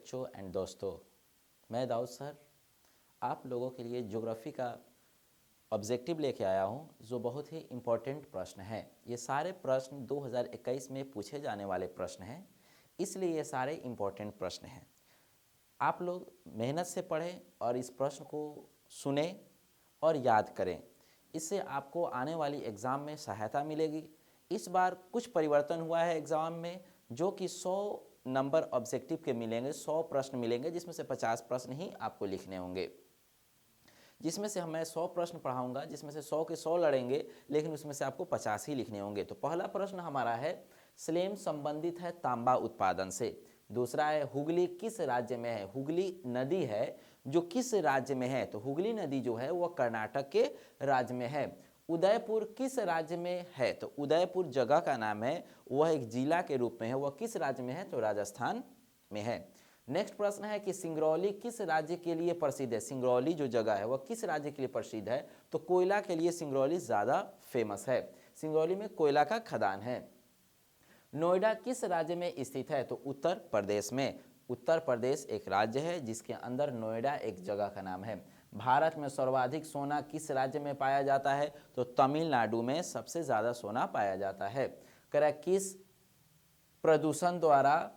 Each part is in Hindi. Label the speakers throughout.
Speaker 1: बच्चों एंड दोस्तों, मैं दाऊद सर आप लोगों के लिए ज्योग्राफी का ऑब्जेक्टिव लेके आया हूँ, जो बहुत ही इम्पोर्टेंट प्रश्न है। ये सारे प्रश्न 2021 में पूछे जाने वाले प्रश्न हैं, इसलिए ये सारे इम्पोर्टेंट प्रश्न हैं। आप लोग मेहनत से पढ़ें और इस प्रश्न को सुने और याद करें। इससे आपको आने वाली एग्ज़ाम में सहायता मिलेगी। इस बार कुछ परिवर्तन हुआ है एग्ज़ाम में, जो कि 100 नंबर ऑब्जेक्टिव के मिलेंगे, 100 प्रश्न मिलेंगे, जिसमें से 50 प्रश्न ही आपको लिखने होंगे। जिसमें से मैं 100 प्रश्न पढ़ाऊंगा, जिसमें से 100 के 100 लड़ेंगे, लेकिन उसमें से आपको 50 ही लिखने होंगे। तो पहला प्रश्न हमारा है, स्लेम संबंधित है तांबा उत्पादन से। दूसरा है, हुगली किस राज्य में है? हुगली नदी है जो किस राज्य में है? तो हुगली नदी जो है वह कर्नाटक के राज्य में है। उदयपुर किस राज्य में है? तो उदयपुर जगह का नाम है, वह एक जिला के रूप में है। वह किस राज्य में है? तो राजस्थान में है। नेक्स्ट प्रश्न है कि सिंगरौली किस राज्य के लिए प्रसिद्ध है? सिंगरौली जो जगह है वह किस राज्य के लिए प्रसिद्ध है? तो कोयला के लिए सिंगरौली ज़्यादा फेमस है। सिंगरौली में कोयला का खदान है। नोएडा किस राज्य में स्थित है? तो उत्तर प्रदेश में। उत्तर प्रदेश एक राज्य है जिसके अंदर नोएडा एक जगह का नाम है। भारत में सर्वाधिक सोना किस राज्य में पाया जाता है? तो तमिलनाडु में सबसे ज़्यादा सोना पाया जाता है। किस प्रदूषण द्वारा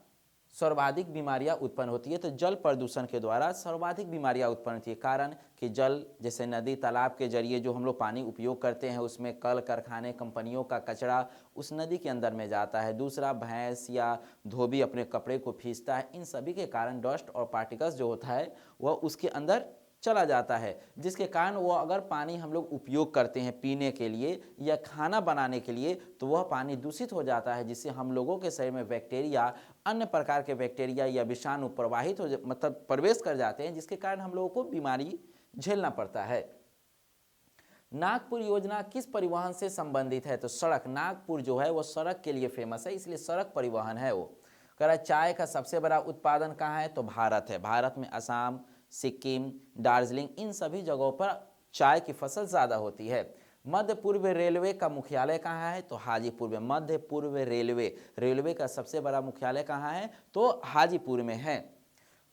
Speaker 1: सर्वाधिक बीमारियां उत्पन्न होती है? तो जल प्रदूषण के द्वारा सर्वाधिक बीमारियां उत्पन्न होती है। कारण कि जल, जैसे नदी तालाब के जरिए जो हम लोग पानी उपयोग करते हैं, उसमें कल कारखाने कंपनियों का कचरा उस नदी के अंदर में जाता है। दूसरा, भैंस या धोबी अपने कपड़े को खींचता है। इन सभी के कारण डस्ट और पार्टिकल्स जो होता है वह उसके अंदर चला जाता है, जिसके कारण वो अगर पानी हम लोग उपयोग करते हैं पीने के लिए या खाना बनाने के लिए, तो वह पानी दूषित हो जाता है, जिससे हम लोगों के शरीर में बैक्टीरिया, अन्य प्रकार के बैक्टीरिया या विषाणु प्रवाहित हो मतलब प्रवेश कर जाते हैं, जिसके कारण हम लोगों को बीमारी झेलना पड़ता है। नागपुर योजना किस परिवहन से संबंधित है? तो सड़क। नागपुर जो है वो सड़क के लिए फेमस है, इसलिए सड़क परिवहन है वो। चाय का सबसे बड़ा उत्पादन कहाँ है? तो भारत है। भारत में असम, सिक्किम, दार्जिलिंग, इन सभी जगहों पर चाय की फसल ज़्यादा होती है। मध्य पूर्व रेलवे का मुख्यालय कहाँ है? तो हाजीपुर में। मध्य पूर्व रेलवे का सबसे बड़ा मुख्यालय कहाँ है? तो हाजीपुर में है।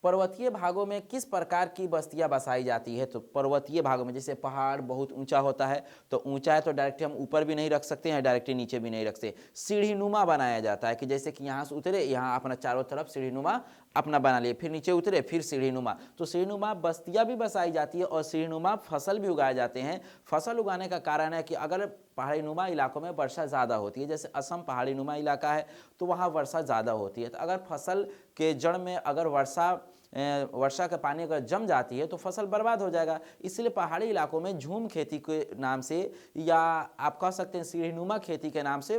Speaker 1: पर्वतीय भागों में किस प्रकार की बस्तियां बसाई जाती है? तो पर्वतीय भागों में, जैसे पहाड़ बहुत ऊंचा होता है, तो ऊंचा है तो डायरेक्टली हम ऊपर भी नहीं रख सकते हैं, डायरेक्टली नीचे भी नहीं रख सकते। सीढ़ीनुमा बनाया जाता है कि जैसे कि यहाँ से उतरे, यहाँ अपना चारों तरफ सीढ़ीनुमा अपना बना लिए, फिर नीचे उतरे, फिर सीढ़ीनुमा। तो सीढ़ीनुमा बस्तियां भी बसाई जाती है और सीढ़ीनुमा फसल भी उगाए जाते हैं। फसल उगाने का कारण है कि अगर पहाड़ी नुमा इलाकों में वर्षा ज़्यादा होती है, जैसे असम पहाड़ी नुमा इलाका है तो वहाँ वर्षा ज़्यादा होती है, तो अगर फसल के जड़ में अगर वर्षा का पानी अगर जम जाती है तो फसल बर्बाद हो जाएगा। इसलिए पहाड़ी इलाकों में झूम खेती के नाम से, या आप कह सकते हैं सीढ़ीनुमा खेती के नाम से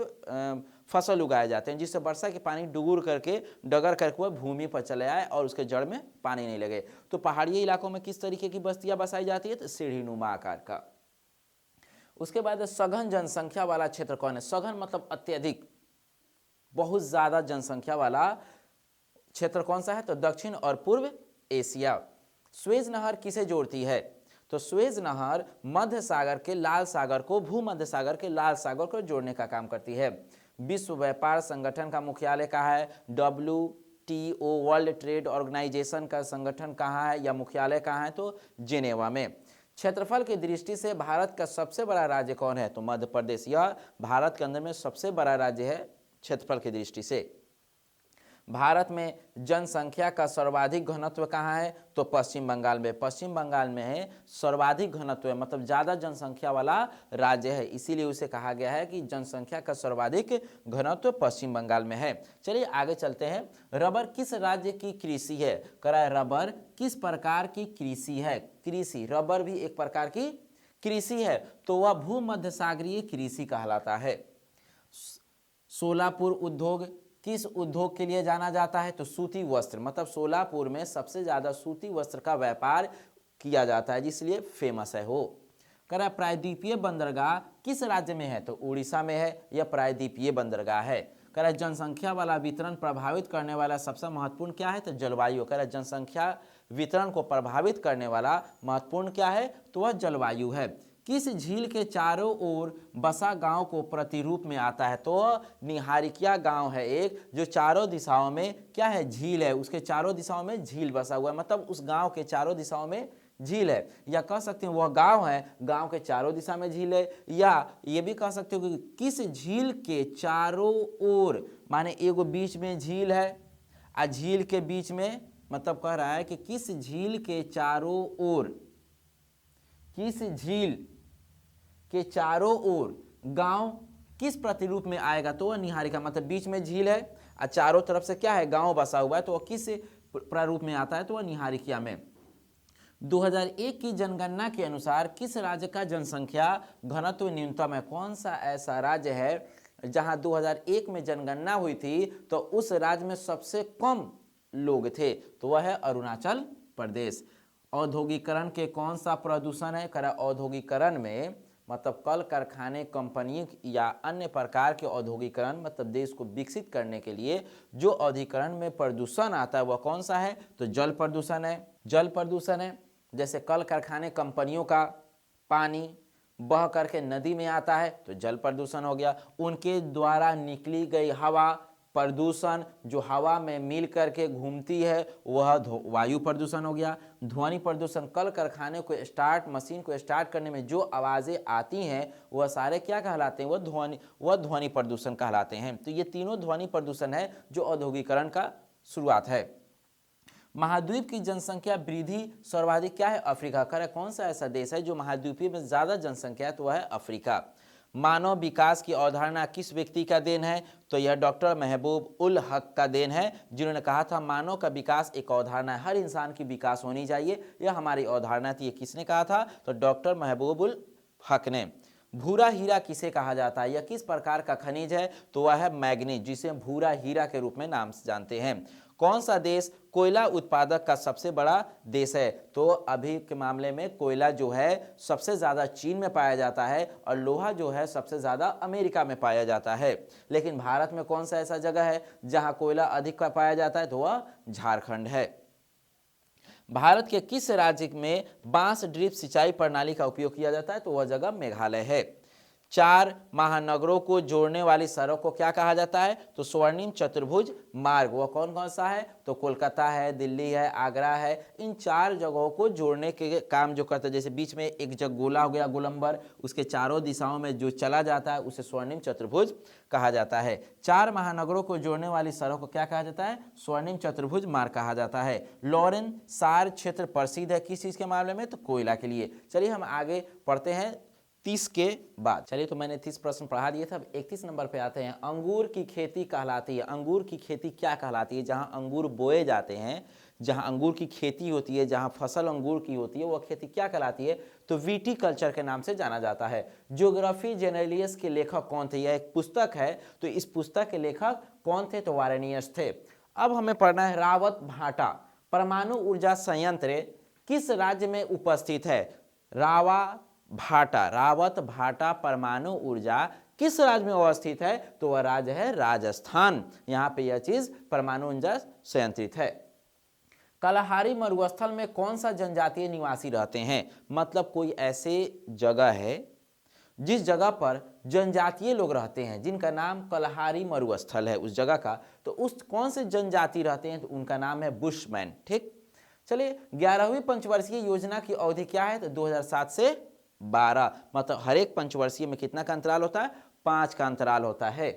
Speaker 1: फसल उगाए जाते हैं, जिससे वर्षा के पानी डगर करके वह भूमि पर चले आए और उसके जड़ में पानी नहीं लगे। तो पहाड़ी इलाकों में किस तरीके की बस्तियां बसाई जाती है? तो सीढ़ीनुमा आकार का। उसके बाद सघन जनसंख्या वाला क्षेत्र कौन है? सघन मतलब अत्यधिक, बहुत ज्यादा जनसंख्या वाला क्षेत्र कौन सा है? तो दक्षिण और पूर्व एशिया। स्वेज नहर किसे जोड़ती है? तो स्वेज नहर मध्य सागर के लाल सागर को, भूमध्य सागर के लाल सागर को जोड़ने का काम करती है। विश्व व्यापार संगठन का मुख्यालय कहाँ है? WTO वर्ल्ड ट्रेड ऑर्गेनाइजेशन का संगठन कहाँ है या मुख्यालय कहाँ है? तो जिनेवा में। क्षेत्रफल की दृष्टि से भारत का सबसे बड़ा राज्य कौन है? तो मध्य प्रदेश। यह भारत के अंदर में सबसे बड़ा राज्य है क्षेत्रफल की दृष्टि से। भारत में जनसंख्या का सर्वाधिक घनत्व कहाँ है? तो पश्चिम बंगाल में। पश्चिम बंगाल में है सर्वाधिक घनत्व है, मतलब ज़्यादा जनसंख्या वाला राज्य है, इसीलिए उसे कहा गया है कि जनसंख्या का सर्वाधिक घनत्व पश्चिम बंगाल में है। चलिए आगे चलते हैं। रबर किस राज्य की कृषि है? रबर किस प्रकार की कृषि है? कृषि, रबर भी एक प्रकार की कृषि है, तो वह भूमध्य सागरीय कृषि कहलाता है। सोलापुर उद्योग किस उद्योग के लिए जाना जाता है? तो सूती वस्त्र, मतलब सोलापुर में सबसे ज्यादा सूती वस्त्र का व्यापार किया जाता है, इसलिए फेमस है वो। प्रायद्वीपीय बंदरगाह किस राज्य में है? तो उड़ीसा में है, यह प्रायद्वीपीय बंदरगाह है। जनसंख्या वाला वितरण प्रभावित करने वाला सबसे महत्वपूर्ण क्या है? तो जलवायु। जनसंख्या वितरण को प्रभावित करने वाला महत्वपूर्ण क्या है? तो वह जलवायु है। किस झील के चारों ओर बसा गांव को प्रतिरूप में आता है? तो निहारिकिया गांव है एक, जो चारों दिशाओं में क्या है, झील है, उसके चारों दिशाओं में झील बसा हुआ है, मतलब उस गांव के चारों दिशाओं में झील है। या कह सकते हैं वह गांव है, गांव के चारों दिशा में झील है। या ये भी कह सकते हो कि किस झील के चारों ओर, माने एगो बीच में झील है, आ झील के बीच में, मतलब कह रहा है कि किस झील के चारों ओर, किस झील के चारों ओर गांव किस प्रतिरूप में आएगा? तो वह निहारिका, मतलब बीच में झील है और चारों तरफ से क्या है, गांव बसा हुआ है, तो वह किस प्रारूप में आता है? तो वह निहारिकिया में। 2001 की जनगणना के अनुसार किस राज्य का जनसंख्या घनत्व न्यूनतम है? कौन सा ऐसा राज्य है जहां 2001 में जनगणना हुई थी तो उस राज्य में सबसे कम लोग थे? तो वह है अरुणाचल प्रदेश। औद्योगिकरण के कौन सा प्रदूषण है? करा औद्योगिकरण में मतलब कल कारखाने, कंपनी या अन्य प्रकार के औद्योगिकरण, मतलब देश को विकसित करने के लिए जो औद्योगिकरण में प्रदूषण आता है वह कौन सा है? तो जल प्रदूषण है। जल प्रदूषण है, जैसे कल कारखाने, कंपनियों का पानी बह करके नदी में आता है तो जल प्रदूषण हो गया। उनके द्वारा निकली गई हवा प्रदूषण, जो हवा में मिल करके घूमती है, वह वायु प्रदूषण हो गया। ध्वनि प्रदूषण, कल कारखाने को स्टार्ट, मशीन को स्टार्ट करने में जो आवाज़ें आती हैं वह सारे क्या कहलाते हैं? वह ध्वनि प्रदूषण कहलाते हैं। तो ये तीनों ध्वनि प्रदूषण है जो औद्योगिकरण का शुरुआत है। महाद्वीप की जनसंख्या वृद्धि सर्वाधिक क्या है? अफ्रीका। करे कौन सा ऐसा देश है जो महाद्वीपीय में ज्यादा जनसंख्या है? तो वह है अफ्रीका। मानव विकास की अवधारणा किस व्यक्ति का देन है? तो यह डॉक्टर महबूब उल हक का देन है, जिन्होंने कहा था मानव का विकास एक अवधारणा है, हर इंसान की विकास होनी चाहिए, यह हमारी अवधारणा थी। ये किसने कहा था? तो डॉक्टर महबूब उल हक ने। भूरा हीरा किसे कहा जाता है? यह किस प्रकार का खनिज है? तो वह है मैग्नीज, जिसे भूरा हीरा के रूप में नाम से जानते हैं। कौन सा देश कोयला उत्पादक का सबसे बड़ा देश है? तो अभी के मामले में कोयला जो है सबसे ज़्यादा चीन में पाया जाता है और लोहा जो है सबसे ज़्यादा अमेरिका में पाया जाता है। लेकिन भारत में कौन सा ऐसा जगह है जहां कोयला अधिक पाया जाता है? तो वह झारखंड है। भारत के किस राज्य में बांस ड्रिप सिंचाई प्रणाली का उपयोग किया जाता है? तो वह जगह मेघालय है। 4 महानगरों को जोड़ने वाली सड़क को क्या कहा जाता है? तो स्वर्णिम चतुर्भुज मार्ग। वह कौन कौन सा है? तो कोलकाता है, दिल्ली है, आगरा है। इन 4 जगहों को जोड़ने के काम जो करता है, जैसे बीच में एक जगह गोला हो गया, गोलंबर, उसके चारों दिशाओं में जो चला जाता है उसे स्वर्णिम चतुर्भुज कहा जाता है। 4 महानगरों को जोड़ने वाली सड़क को क्या कहा जाता है? स्वर्णिम चतुर्भुज मार्ग कहा जाता है। लॉरेन सार क्षेत्र प्रसिद्ध है किस चीज के मामले में? तो कोयला के लिए। चलिए हम आगे पढ़ते हैं 30 के बाद। चलिए, तो मैंने 30 प्रश्न पढ़ा दिए थे। अब 31 नंबर पे आते हैं। अंगूर की खेती कहलाती है। अंगूर की खेती क्या कहलाती है? जहां अंगूर बोए जाते हैं, जहां अंगूर की खेती होती है, जहां फसल अंगूर की होती है, वह खेती क्या कहलाती है? तो वीटी कल्चर के नाम से जाना जाता है। ज्योग्राफी जेनेलियस के लेखक कौन थे? यह एक पुस्तक है, तो इस पुस्तक के लेखक कौन थे? तो वारेनियस थे। अब हमें पढ़ना है रावत भाटा परमाणु ऊर्जा संयंत्र किस राज्य में उपस्थित है? रावत भाटा परमाणु ऊर्जा किस राज्य में अवस्थित है? तो वह राज्य है राजस्थान। यहां पे यह चीज परमाणु ऊर्जा संयंत्रित है। कलहारी मरुस्थल में कौन सा जनजातीय निवासी रहते हैं? मतलब कोई ऐसे जगह है जिस जगह पर जनजातीय लोग रहते हैं, जिनका नाम कलहारी मरुस्थल है उस जगह का, तो उस कौन से जनजाति रहते हैं? तो उनका नाम है बुशमैन। ठीक, चलिए 11वीं पंचवर्षीय योजना की अवधि क्या है? तो 2007 से 12, मतलब हर एक पंचवर्षीय में कितना का अंतराल होता है? 5 का अंतराल होता है।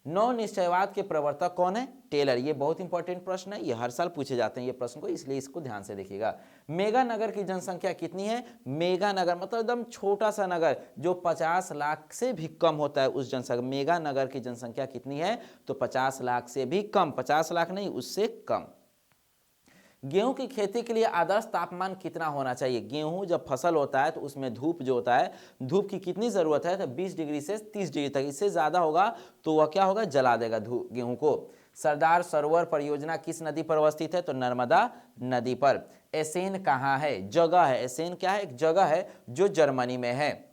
Speaker 1: नौ निश्चयवाद के प्रवर्तक कौन है? टेलर। ये बहुत इंपॉर्टेंट प्रश्न है, ये हर साल पूछे जाते हैं ये प्रश्न को, इसलिए इसको ध्यान से देखिएगा। मेगा नगर की जनसंख्या कितनी है? मेगा नगर मतलब एकदम छोटा सा नगर जो 50 लाख से भी कम होता है, उस जनसंख्या। मेगा नगर की जनसंख्या कितनी है? तो 50 लाख से भी कम, 50 लाख नहीं, उससे कम। गेहूं की खेती के लिए आदर्श तापमान कितना होना चाहिए? गेहूं जब फसल होता है तो उसमें धूप जो होता है, धूप की कितनी जरूरत है? तो 20 डिग्री से 30 डिग्री तक। इससे ज्यादा होगा तो वह क्या होगा? जला देगा गेहूं को। सरदार सरोवर परियोजना किस नदी पर अवस्थित है? तो नर्मदा नदी पर। एसेन कहाँ है? जगह है। एसेन क्या है? एक जगह है जो जर्मनी में है।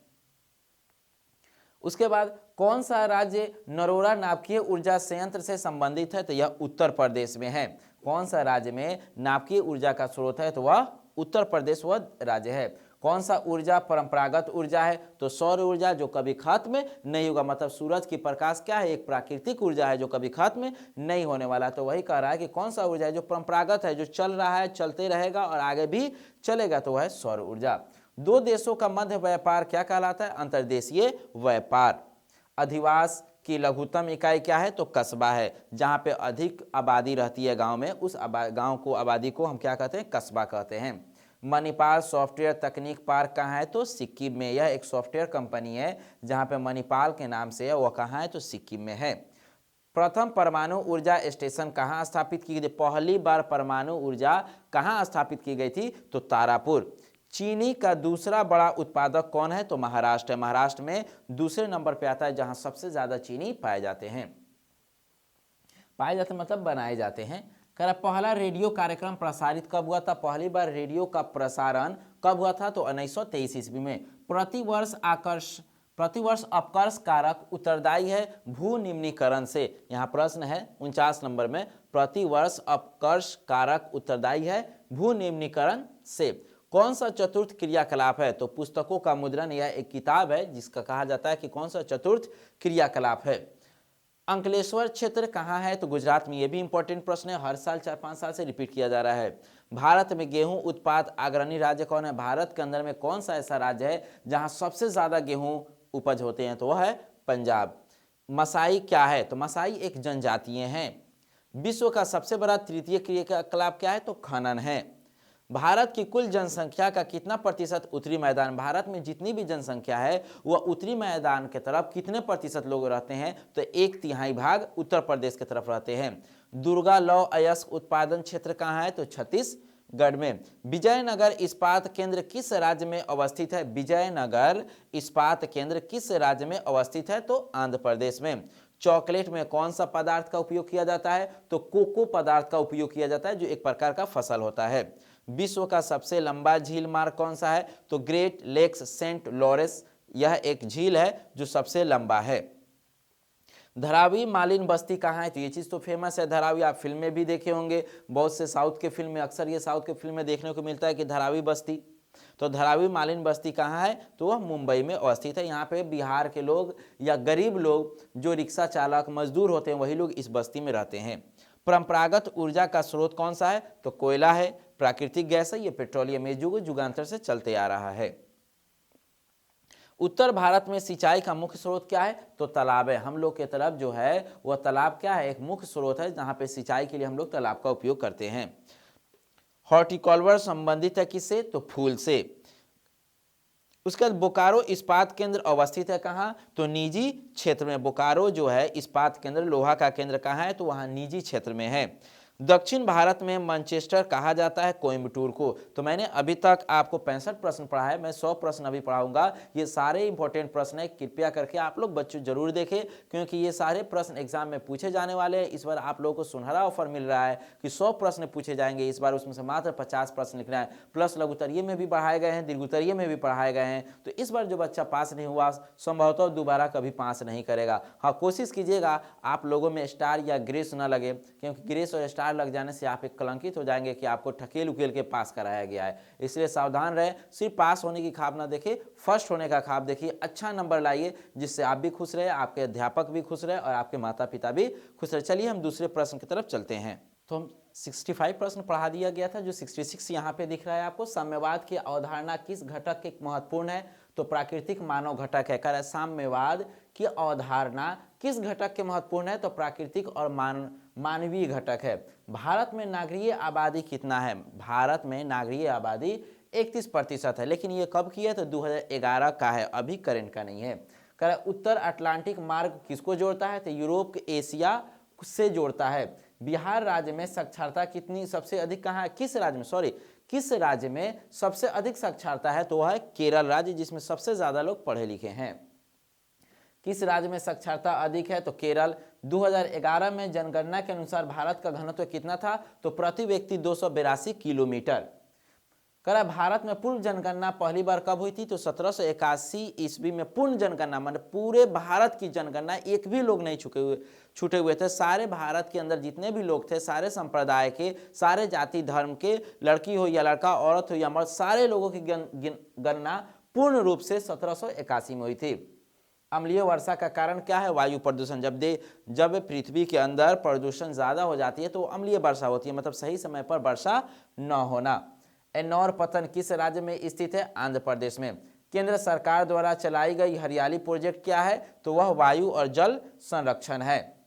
Speaker 1: उसके बाद कौन सा राज्य नरोरा नाभिकीय ऊर्जा संयंत्र से संबंधित है? तो यह उत्तर प्रदेश में है। कौन सा राज्य में नाभिकीय ऊर्जा का स्रोत है? तो वह उत्तर प्रदेश वह राज्य है। कौन सा ऊर्जा परंपरागत ऊर्जा है? तो सौर ऊर्जा, जो कभी खत्म नहीं होगा। मतलब सूरज की प्रकाश क्या है? एक प्राकृतिक ऊर्जा है जो कभी खत्म नहीं होने वाला। तो वही कह रहा है कि कौन सा ऊर्जा है जो परंपरागत है, जो चल रहा है, चलते रहेगा और आगे भी चलेगा, तो वह है सौर ऊर्जा। दो देशों का मध्य व्यापार क्या कहलाता है? अंतर्देशीय व्यापार। अधिवास की लघुत्तम इकाई क्या है? तो कस्बा है। जहां पे अधिक आबादी रहती है गांव में, उस गांव को, आबादी को हम क्या कहते हैं? कस्बा कहते हैं। मणिपाल सॉफ्टवेयर तकनीक पार्क कहाँ है? तो सिक्किम में। यह एक सॉफ्टवेयर कंपनी है जहां पे मणिपाल के नाम से है। वह कहाँ है? तो सिक्किम में है। प्रथम परमाणु ऊर्जा स्टेशन कहाँ स्थापित की गई थी? पहली बार परमाणु ऊर्जा कहाँ स्थापित की गई थी? तो तारापुर। चीनी का दूसरा बड़ा उत्पादक कौन है? तो महाराष्ट्र है। महाराष्ट्र में दूसरे नंबर पे आता है जहां सबसे ज्यादा चीनी पाए जाते हैं। पाए जाते मतलब बनाए जाते हैं। कह रहा पहला रेडियो कार्यक्रम प्रसारित कब हुआ था? पहली बार रेडियो का प्रसारण कब हुआ था? तो 1923 ईस्वी में। प्रतिवर्ष अपकर्ष कारक उत्तरदायी है भू निम्नीकरण से। यहाँ प्रश्न है 49 नंबर में, प्रतिवर्ष अपकर्ष कारक उत्तरदायी है भू निम्नीकरण से। कौन सा चतुर्थ क्रियाकलाप है? तो पुस्तकों का मुद्रण। यह एक किताब है जिसका कहा जाता है कि कौन सा चतुर्थ क्रियाकलाप है। अंकलेश्वर क्षेत्र कहाँ है? तो गुजरात में। यह भी इंपॉर्टेंट प्रश्न है, हर साल 4-5 साल से रिपीट किया जा रहा है। भारत में गेहूं उत्पाद अग्रणी राज्य कौन है? भारत के अंदर में कौन सा ऐसा राज्य है जहां सबसे ज्यादा गेहूं उपज होते हैं? तो वह है पंजाब। मसाई क्या है? तो मसाई एक जनजातीय है। विश्व का सबसे बड़ा तृतीय क्रियाकलाप क्या है? तो खनन है। भारत की कुल जनसंख्या का कितना प्रतिशत उत्तरी मैदान? भारत में जितनी भी जनसंख्या है वह उत्तरी मैदान के तरफ कितने प्रतिशत लोग रहते हैं? तो 1/3 भाग उत्तर प्रदेश की तरफ रहते हैं। दुर्गा लौह अयस्क उत्पादन क्षेत्र कहाँ है? तो छत्तीसगढ़ में। विजयनगर इस्पात केंद्र किस राज्य में अवस्थित है? विजयनगर इस्पात केंद्र किस राज्य में अवस्थित है? तो आंध्र प्रदेश में। चॉकलेट में कौन सा पदार्थ का उपयोग किया जाता है? तो कोको पदार्थ का उपयोग किया जाता है, जो एक प्रकार का फसल होता है। विश्व का सबसे लंबा झील मार्ग कौन सा है? तो ग्रेट लेक्स सेंट लॉरेंस। यह एक झील है जो सबसे लंबा है। धारावी मालिन बस्ती कहाँ है? तो ये चीज तो फेमस है धारावी, आप फिल्म में भी देखे होंगे। बहुत से साउथ के फिल्म में, अक्सर ये साउथ के फिल्म में देखने को मिलता है कि धारावी बस्ती। तो धारावी मालिन बस्ती कहाँ है? तो वह मुंबई में अवस्थित है। यहाँ पे बिहार के लोग या गरीब लोग जो रिक्शा चालक मजदूर होते हैं वही लोग इस बस्ती में रहते हैं। परंपरागत ऊर्जा का स्रोत कौन सा है? तो कोयला है, प्राकृतिक गैस है, ये पेट्रोलियम, ये युग युगांतर से चलते आ रहा है। उत्तर भारत में सिंचाई का मुख्य स्रोत क्या है? तो तालाब है। हम लोग के तरफ जो है वह तालाब क्या है? एक मुख्य स्रोत है जहां पे सिंचाई के लिए हम लोग तालाब का उपयोग करते हैं। हॉर्टिकल्चर संबंधित है किससे? तो फूल से। उसके बाद बोकारो इस्पात केंद्र अवस्थित है कहाँ? तो निजी क्षेत्र में। बोकारो जो है इस्पात केंद्र, लोहा का केंद्र कहाँ है? तो वहाँ निजी क्षेत्र में है। दक्षिण भारत में मैनचेस्टर कहा जाता है कोयम्बटूर को। तो मैंने अभी तक आपको 65 प्रश्न पढ़ा है, मैं 100 प्रश्न अभी पढ़ाऊंगा। ये सारे इंपॉर्टेंट प्रश्न है, कृपया करके आप लोग बच्चों जरूर देखें, क्योंकि ये सारे प्रश्न एग्जाम में पूछे जाने वाले हैं। इस बार आप लोगों को सुनहरा ऑफर मिल रहा है कि 100 प्रश्न पूछे जाएंगे इस बार, उसमें से मात्र 50 प्रश्न लिखना है। प्लस लघुत्तरीय में भी पढ़ाए गए हैं, दीर्घोत्तरीय में भी पढ़ाए गए हैं। तो इस बार जो बच्चा पास नहीं हुआ संभवतः दोबारा कभी पास नहीं करेगा। हाँ, कोशिश कीजिएगा आप लोगों में स्टार या ग्रेस न लगे, क्योंकि ग्रेस और स्टार लग जाने से आप एक कलंकित हो जाएंगे कि आपको ठकेल उकेल के पास कराया गया है। इसलिए सावधान रहे, सिर्फ पास होने की ख्वाब ना देखिए, फर्स्ट होने का ख्वाब देखिए। अच्छा नंबर लाइए जिससे आप भी खुश रहे, आपके अध्यापक भी खुश रहे और आपके माता पिता भी खुश रहे। चलिए हम दूसरे प्रश्न की तरफ चलते हैं। तो हम 65 प्रश्न पढ़ा दिया गया था, जो 66 यहाँ पे दिख रहा है आपको। साम्यवाद की अवधारणा किस घटक के महत्वपूर्ण है? तो प्राकृतिक मानव घटक है। कह रहा है साम्यवाद की अवधारणा किस घटक के महत्वपूर्ण है? तो प्राकृतिक और मानवीय घटक है। भारत में नागरिक आबादी कितना है? भारत में नागरिक आबादी 31% है, लेकिन ये कब की है? तो 2011 का है, अभी करंट का नहीं है। कह रहा है उत्तर अटलांटिक मार्ग किसको जोड़ता है? तो यूरोप के एशिया से जोड़ता है। बिहार राज्य में साक्षरता कितनी सबसे अधिक कहाँ है? किस राज्य में, किस राज्य में सबसे अधिक साक्षरता है? तो वह है केरल राज्य, जिसमें सबसे ज्यादा लोग पढ़े लिखे हैं। किस राज्य में साक्षरता अधिक है? तो केरल। 2011 में जनगणना के अनुसार भारत का घनत्व कितना था? तो प्रति व्यक्ति 282 किलोमीटर। कह रहा है भारत में पूर्ण जनगणना पहली बार कब हुई थी? तो 1781 ईस्वी में पूर्ण जनगणना, मतलब पूरे भारत की जनगणना, एक भी लोग नहीं छूटे हुए थे। सारे भारत के अंदर जितने भी लोग थे, सारे संप्रदाय के, सारे जाति धर्म के, लड़की हो या लड़का, औरत हो या मर्द, सारे लोगों की गणना पूर्ण रूप से 1781 में हुई थी। अम्लीय वर्षा का कारण क्या है? वायु प्रदूषण। जब पृथ्वी के अंदर प्रदूषण ज्यादा हो जाती है तो अम्लीय वर्षा होती है, मतलब सही समय पर वर्षा न होना। एन्नौर पत्तन किस राज्य में स्थित है? आंध्र प्रदेश में। केंद्र सरकार द्वारा चलाई गई हरियाली प्रोजेक्ट क्या है? तो वह वायु और जल संरक्षण है।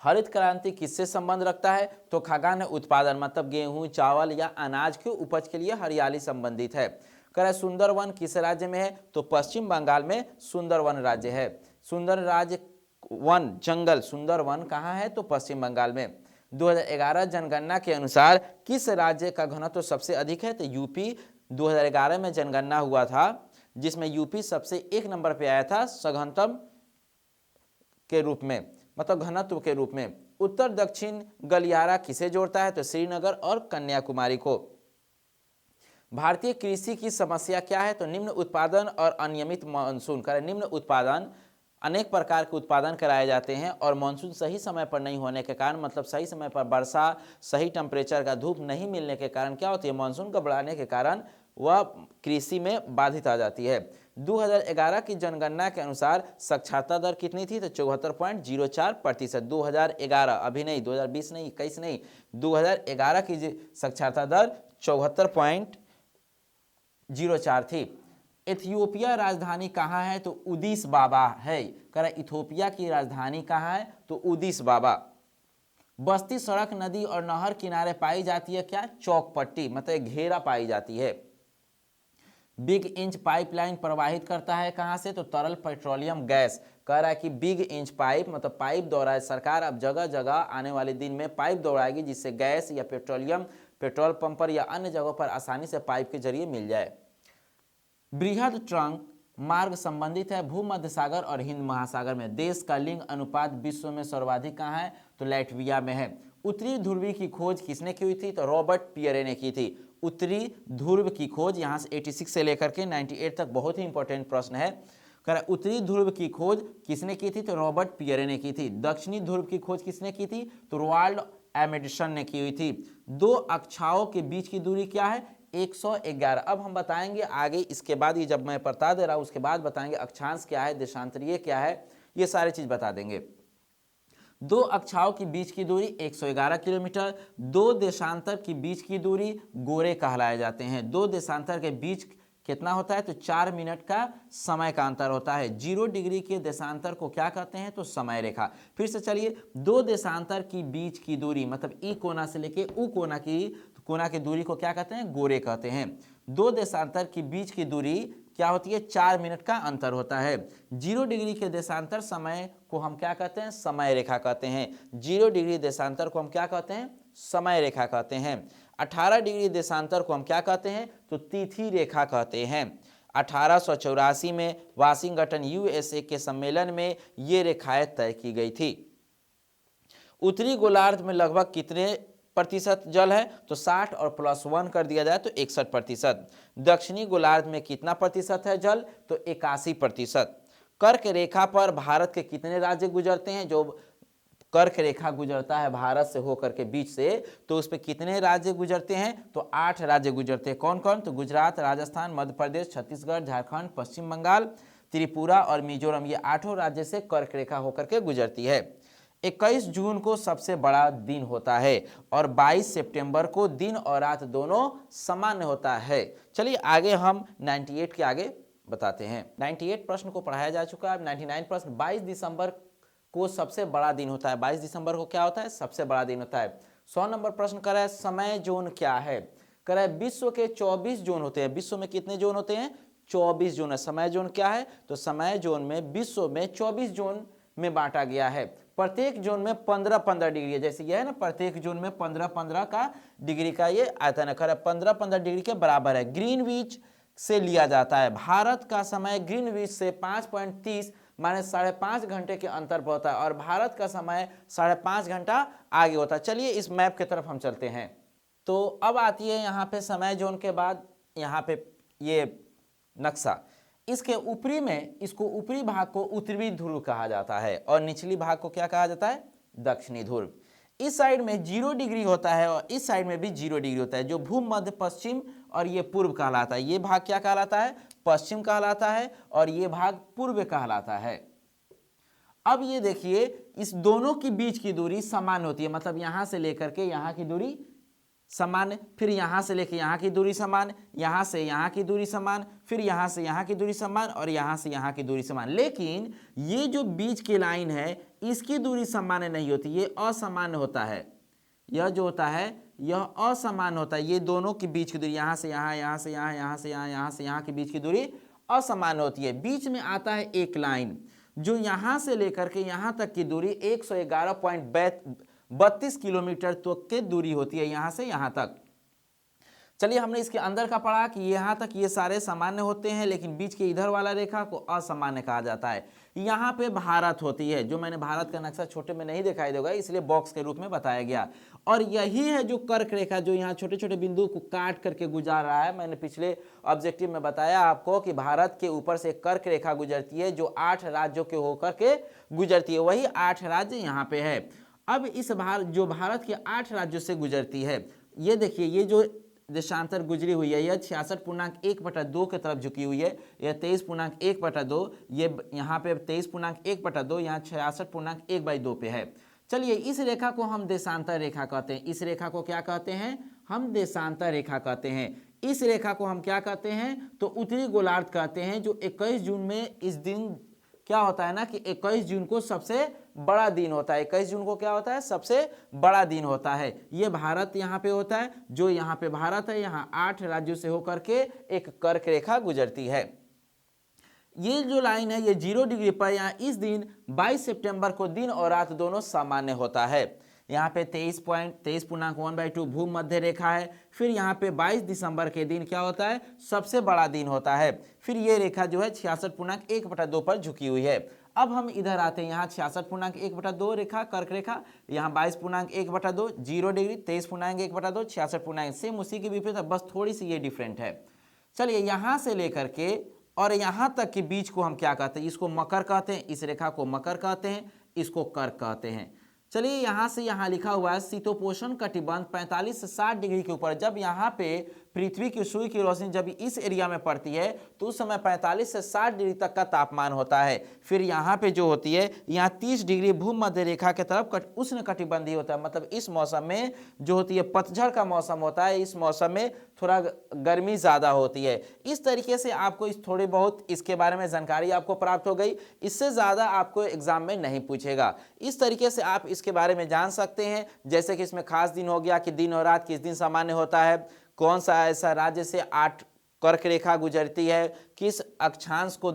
Speaker 1: हरित क्रांति किससे संबंध रखता है? तो खाद्यान्न उत्पादन, मतलब गेहूं, चावल या अनाज की उपज के लिए हरियाली संबंधित है। कह रहा है सुंदरवन किस राज्य में है? तो पश्चिम बंगाल में सुंदरवन राज्य है। सुंदर राज्य वन जंगल सुंदरवन कहाँ है? तो पश्चिम बंगाल में। 2011 जनगणना के अनुसार किस राज्य का घनत्व सबसे अधिक है? तो यूपी। 2011 में जनगणना हुआ था जिसमें यूपी सबसे 1 नंबर पे आया था सघनतम के रूप में, मतलब घनत्व के रूप में। उत्तर दक्षिण गलियारा किसे जोड़ता है? तो श्रीनगर और कन्याकुमारी को। भारतीय कृषि की समस्या क्या है? तो निम्न उत्पादन और अनियमित मानसून। करें निम्न उत्पादन, अनेक प्रकार के उत्पादन कराए जाते हैं और मानसून सही समय पर नहीं होने के कारण, मतलब सही समय पर वर्षा, सही टेम्परेचर का धूप नहीं मिलने के कारण क्या होती है? मानसून घबराने के कारण वह कृषि में बाधित आ जाती है। 2011 की जनगणना के अनुसार साक्षरता दर कितनी थी? तो 74.04%। 2011, अभी नहीं, 2020 नहीं, 21 नहीं, 2011 की साक्षरता दर 74.04 थी। इथियोपिया राजधानी कहाँ है? तो उदिस बाबा है। कह रहा इथियोपिया की राजधानी कहाँ है? तो उदिस बाबा। बस्ती सड़क, नदी और नहर किनारे पाई जाती है क्या? चौकपट्टी, मतलब घेरा पाई जाती है। बिग इंच पाइपलाइन प्रवाहित करता है कहां से? तो तरल पेट्रोलियम गैस। कह रहा है कि बिग इंच पाइप, मतलब पाइप दौड़ा सरकार अब जगह जगह आने वाले दिन में पाइप दौड़ाएगी जिससे गैस या पेट्रोल पंप पर या अन्य जगहों पर आसानी से पाइप के जरिए मिल जाए। बृहद ट्रंक मार्ग संबंधित है भूमध्य सागर और हिंद महासागर में। देश का लिंग अनुपात विश्व में सर्वाधिक कहाँ है? तो लैटविया में है। उत्तरी ध्रुवी की खोज किसने की हुई थी? तो रॉबर्ट पियरे ने की थी। उत्तरी ध्रुव की खोज, यहाँ से 86 से लेकर के 98 तक बहुत ही इंपॉर्टेंट प्रश्न है। उत्तरी ध्रुव की खोज किसने की थी? तो रॉबर्ट पियरे ने की थी। दक्षिणी ध्रुव की खोज किसने की थी? तो रोनाल्ड एमिडसन ने की हुई थी। दो अक्षाओं के बीच की दूरी क्या है? 111। अब हम बताएंगे आगे, इसके बाद, ये जब मैं बता दे रहा हूं उसके बाद बताएंगे अक्षांश क्या है, देशांतरीय क्या है, ये सारी चीज बता देंगे। दो अक्षाओं के बीच की दूरी 111 किलोमीटर। दो देशांतर के बीच की दूरी गोरे कहलाए जाते हैं। दो देशांतर के बीच कितना होता है? तो 4 मिनट का समय का अंतर होता है। 0 डिग्री के देशांतर को क्या कहते हैं? तो समय रेखा। फिर से चलिए, दो देशांतर की बीच की दूरी, मतलब ई कोना से लेके ऊ कोना की दूरी को क्या कहते हैं? गोरे कहते हैं। दो देशांतर की बीच की दूरी क्या होती है? 4 मिनट का अंतर होता है। 0 डिग्री के देशांतर समय को हम क्या कहते हैं? समय रेखा कहते हैं। 0 डिग्री देशांतर को हम क्या कहते हैं? समय रेखा कहते हैं। 18 डिग्री देशांतर को हम क्या कहते हैं? तो तिथि रेखा कहते हैं। 1884 में वाशिंगटन यूएसए के सम्मेलन में ये रेखाएं तय की गई थी। उत्तरी गोलार्ध में लगभग कितने प्रतिशत जल है? तो 60 और +1 कर दिया जाए तो 61%। दक्षिणी गोलार्ध में कितना प्रतिशत है जल? तो 81%। कर्क रेखा पर भारत के कितने राज्य गुजरते हैं? जो कर्क रेखा गुजरता है भारत से होकर के बीच से, तो उस पर कितने राज्य गुजरते हैं? तो 8 राज्य गुजरते हैं। कौन कौन? तो गुजरात, राजस्थान, मध्य प्रदेश, छत्तीसगढ़, झारखंड, पश्चिम बंगाल, त्रिपुरा और मिजोरम, ये 8 राज्य से कर्क रेखा होकर के गुजरती है। 21 जून को सबसे बड़ा दिन होता है और 22 सितंबर को दिन और रात दोनों सामान्य होता है। चलिए आगे हम 98 के आगे बताते हैं। 98 प्रश्न को पढ़ाया जा चुका है। 99 प्रश्न, 22 दिसंबर को सबसे बड़ा दिन होता है। 22 दिसंबर को क्या होता है? सबसे बड़ा दिन होता है। 100 नंबर प्रश्न कर रहा है समय जोन क्या है? कर रहा है विश्व के 24 जोन होते हैं। विश्व में कितने जोन होते हैं? 24 जोन है। समय जोन क्या है? तो समय जोन में विश्व में 24 जोन में बांटा गया है। प्रत्येक जोन में 15-15 डिग्री है। जैसे यह है ना, प्रत्येक जोन में 15-15 का डिग्री का ये आयतन है। 15-15 डिग्री के बराबर है। ग्रीनविच से लिया जाता है। भारत का समय ग्रीनविच से 5.30 माने 5.5 घंटे के अंतर पर होता है और भारत का समय 5.5 घंटा आगे होता है। चलिए इस मैप की तरफ हम चलते हैं। तो अब आती है यहाँ पे समय जोन के बाद यहाँ पे ये नक्शा, इसके ऊपरी में, इसको ऊपरी भाग को उत्तरी ध्रुव कहा जाता है और निचली भाग को क्या कहा जाता है, दक्षिणी ध्रुव। इस साइड में 0 डिग्री होता है और इस साइड में भी 0 डिग्री होता है, जो भूमध्य पश्चिम और ये पूर्व कहलाता है। ये भाग क्या कहलाता है, पश्चिम कहलाता है और ये भाग पूर्व कहलाता है। अब ये देखिए, इस दोनों के बीच की दूरी समान होती है, मतलब यहां से लेकर के यहां की दूरी समान, फिर यहां से लेकर यहां की दूरी समान, यहां से यहां की दूरी समान, फिर यहां से यहां की दूरी समान और यहां से यहां की दूरी समान। लेकिन ये जो बीच की लाइन है इसकी दूरी समान नहीं होती, ये असामान्य होता है। यह जो होता है यह असमान होता है। ये दोनों के बीच की दूरी, यहाँ से यहाँ, यहाँ से यहाँ, यहाँ से यहाँ, यहाँ से यहाँ के बीच की दूरी असमान होती है। बीच में आता है एक लाइन जो यहाँ से लेकर के यहाँ तक की दूरी 111.32 किलोमीटर तक की दूरी होती है, यहाँ से यहाँ तक। चलिए, हमने इसके अंदर का पढ़ा कि यहाँ तक ये सारे सामान्य होते हैं, लेकिन बीच के इधर वाला रेखा को असामान्य कहा जाता है। यहाँ पे भारत होती है, जो मैंने भारत का नक्शा छोटे में नहीं दिखाई देगा इसलिए बॉक्स के रूप में बताया गया। और यही है जो कर्क रेखा, जो यहाँ छोटे छोटे बिंदु को काट करके गुजार रहा है। मैंने पिछले ऑब्जेक्टिव में बताया आपको कि भारत के ऊपर से कर्क रेखा गुजरती है जो 8 राज्यों के होकर के गुजरती है, वही 8 राज्य यहाँ पे है। अब इस जो भारत के 8 राज्यों से गुजरती है, ये देखिए, ये जो देशांतर गुजरी हुई है यह 66.1/2 की तरफ झुकी हुई है। यह 23.1/2, ये यहाँ पे 23.1/2, यहाँ 66.1/2 पे है। चलिए, इस रेखा को हम देशांतर रेखा कहते हैं। इस रेखा को क्या कहते हैं, हम देशांतर रेखा कहते हैं। इस रेखा को हम क्या कहते हैं, तो उत्तरी गोलार्ध कहते हैं। जो 21 जून में इस दिन क्या होता है ना कि 21 जून को सबसे बड़ा दिन होता है। 21 जून को क्या होता है, सबसे बड़ा दिन होता है। ये भारत यहाँ पे होता है, जो यहाँ पे भारत है, यहाँ 8 राज्यों से होकर के एक कर्क रेखा गुजरती है। ये जो लाइन है ये 0 डिग्री पर यहाँ इस दिन 22 सितंबर को दिन और रात दोनों सामान्य होता है। यहाँ पे 23.1/2 भूमध्य रेखा है। फिर यहाँ पे 22 दिसंबर के दिन क्या होता है, सबसे बड़ा दिन होता है। फिर ये रेखा जो है 66.1/2 पर झुकी हुई है। अब हम इधर आते हैं, यहाँ 66.1/2 रेखा कर्क रेखा, यहाँ 22.1/2 0 डिग्री, 23.1/2 66.1, सेम उसी के विपरीत, बस थोड़ी सी ये डिफरेंट है। चलिए, यहाँ से लेकर के और यहाँ तक के बीच को हम क्या कहते हैं, इसको मकर कहते हैं, इस रेखा को मकर कहते हैं, इसको कर्क कहते हैं। चलिए, यहाँ से यहाँ लिखा हुआ है शीतोपोषण कटिबंध 45 से 60 डिग्री के ऊपर। जब यहाँ पे पृथ्वी की सूर्य की रोशनी जब इस एरिया में पड़ती है तो उस समय 45 से 60 डिग्री तक का तापमान होता है। फिर यहाँ पे जो होती है, यहाँ 30 डिग्री भूमध्य रेखा के तरफ उष्ण कटिबंधीय होता है। मतलब इस मौसम में जो होती है पतझड़ का मौसम होता है, इस मौसम में थोड़ा गर्मी ज़्यादा होती है। इस तरीके से आपको इस थोड़ी बहुत इसके बारे में जानकारी आपको प्राप्त हो गई। इससे ज़्यादा आपको एग्जाम में नहीं पूछेगा। इस तरीके से आप इसके बारे में जान सकते हैं, जैसे कि इसमें खास दिन हो गया कि दिन और रात किस दिन सामान्य होता है, कौन सा ऐसा राज्य से 8 कर्क रेखा गुजरती है, किस अक्षांश को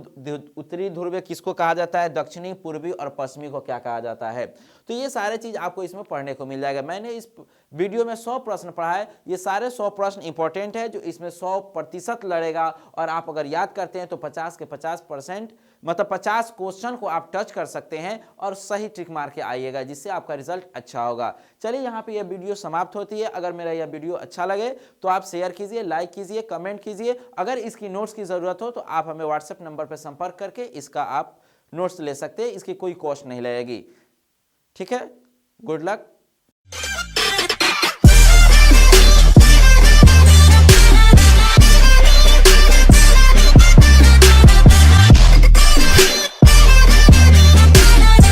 Speaker 1: उत्तरी ध्रुव किसको कहा जाता है, दक्षिणी, पूर्वी और पश्चिमी को क्या कहा जाता है। तो ये सारे चीज आपको इसमें पढ़ने को मिल जाएगा। मैंने इस वीडियो में 100 प्रश्न पढ़ा है, ये सारे 100 प्रश्न इंपॉर्टेंट है, जो इसमें 100% लड़ेगा। और आप अगर याद करते हैं तो 50 के 50%, मतलब 50 क्वेश्चन को आप टच कर सकते हैं और सही ट्रिक मार के आइएगा, जिससे आपका रिजल्ट अच्छा होगा। चलिए, यहाँ पे यह वीडियो समाप्त होती है। अगर मेरा यह वीडियो अच्छा लगे तो आप शेयर कीजिए, लाइक कीजिए, कमेंट कीजिए। अगर इसकी नोट्स की ज़रूरत हो तो आप हमें व्हाट्सएप नंबर पर संपर्क करके इसका आप नोट्स ले सकते हैं। इसकी कोई कॉस्ट नहीं लगेगी। ठीक है, गुड लक।